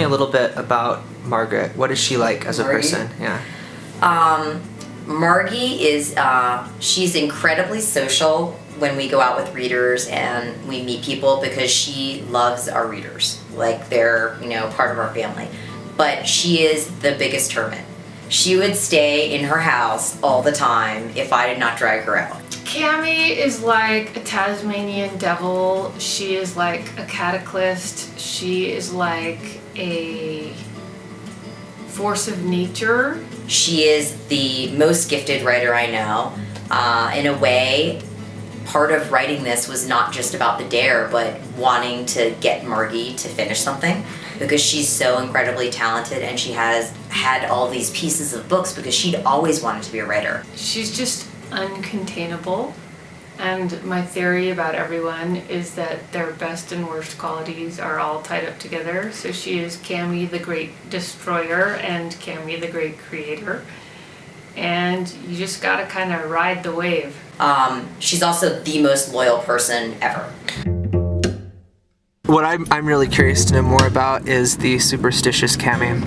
me a little bit about Margaret. What is she like as a person? Yeah. Margie is, she's incredibly social when we go out with readers and we meet people because she loves our readers. Like they're, part of our family. But she is the biggest hermit. She would stay in her house all the time if I did not drag her out. Cami is like a Tasmanian devil. She is like a cataclysm. She is like a force of nature. She is the most gifted writer I know. In a way, part of writing this was not just about the dare, but wanting to get Margie to finish something, because she's so incredibly talented and she has had all these pieces of books because she'd always wanted to be a writer. She's just uncontainable, and my theory about everyone is that their best and worst qualities are all tied up together. So she is Cami the great destroyer and Cami the great creator, and you just gotta kind of ride the wave. She's also the most loyal person ever. What I'm really curious to know more about is the superstitious Cami.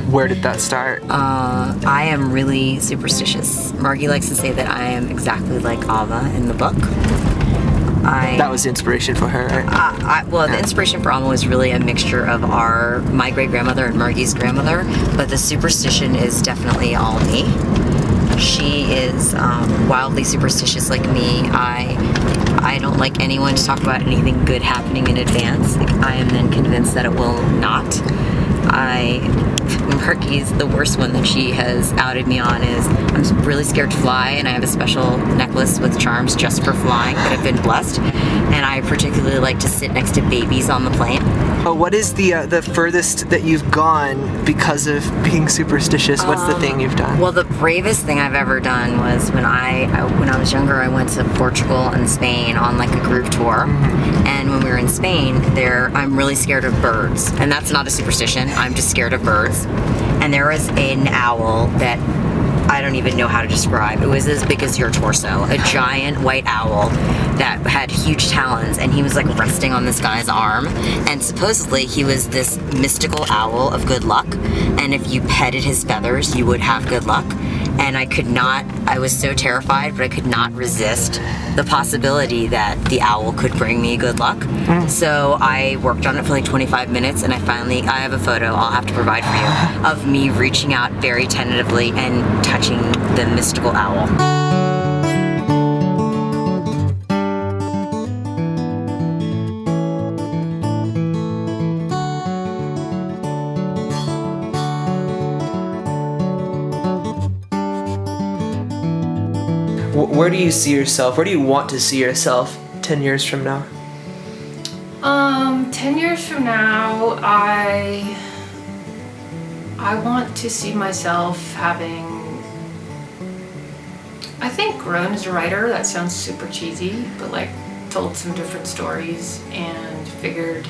Where did that start? I am really superstitious. Margie likes to say that I am exactly like Ava in the book. That was the inspiration for her, right? The inspiration for Alma was really a mixture of my great-grandmother and Margie's grandmother, but the superstition is definitely all me. She is wildly superstitious like me. I don't like anyone to talk about anything good happening in advance. I am then convinced that it will not. Margie's the worst one that she has outed me on is I'm really scared to fly, and I have a special necklace with charms just for flying that have been blessed, and I particularly like to sit next to babies on the plane. Oh, what is the furthest that you've gone because of being superstitious? What's the thing you've done? Well, the bravest thing I've ever done was when I was younger, I went to Portugal and Spain on like a group tour. Mm-hmm. And when we were in Spain, I'm really scared of birds. And that's not a superstition, I'm just scared of birds. And there was an owl that I don't even know how to describe. It was as big as your torso, a giant white owl that had huge talons, and he was like resting on this guy's arm, and supposedly he was this mystical owl of good luck, and if you petted his feathers you would have good luck. And I was so terrified, but I could not resist the possibility that the owl could bring me good luck. So I worked on it for like 25 minutes, and I have a photo I'll have to provide for you of me reaching out very tentatively and touching the mystical owl. Where do you see yourself? Where do you want to see yourself 10 years from now? 10 years from now, I want to see myself having, I think, grown as a writer. That sounds super cheesy, but like told some different stories and figured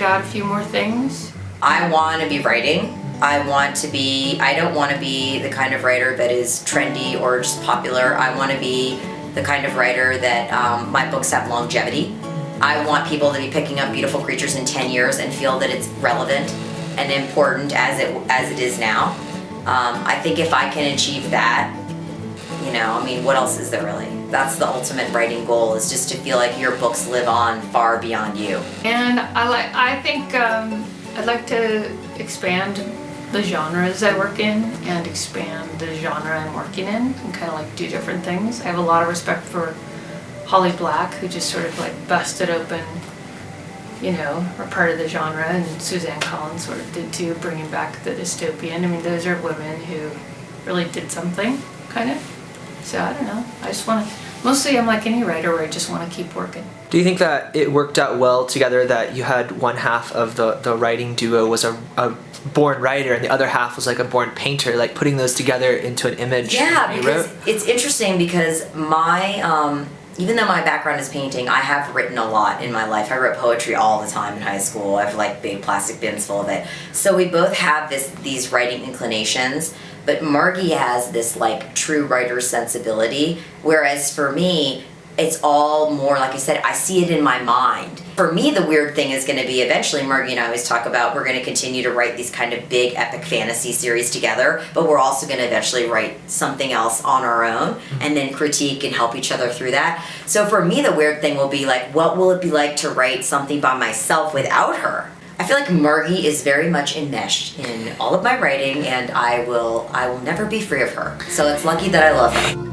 out a few more things. I want to be writing. I don't want to be the kind of writer that is trendy or just popular. I want to be the kind of writer that my books have longevity. I want people to be picking up beautiful creatures in 10 years and feel that it's relevant and important as it is now. I think if I can achieve that, what else is there really? That's the ultimate writing goal, is just to feel like your books live on far beyond you. And I think I'd like to expand the genres I work in and expand the genre I'm working in and kind of like do different things. I have a lot of respect for Holly Black, who just sort of like busted open, are part of the genre, and Suzanne Collins sort of did too, bringing back the dystopian. I mean, those are women who really did something, kind of. So I don't know. I just want to, mostly I'm like any writer where I just want to keep working. Do you think that it worked out well together, that you had one half of the writing duo was a born writer and the other half was like a born painter, like putting those together into an image? Yeah, because it's interesting because even though my background is painting, I have written a lot in my life. I wrote poetry all the time in high school. I have like big plastic bins full of it. So we both have these writing inclinations, but Margie has this like true writer's sensibility, whereas for me, it's all more, like I said, I see it in my mind. For me, the weird thing is going to be eventually, Margie and I always talk about, we're going to continue to write these kind of big epic fantasy series together, but we're also going to eventually write something else on our own and then critique and help each other through that. So for me, the weird thing will be like, what will it be like to write something by myself without her? I feel like Margie is very much enmeshed in all of my writing, and I will never be free of her. So it's lucky that I love her.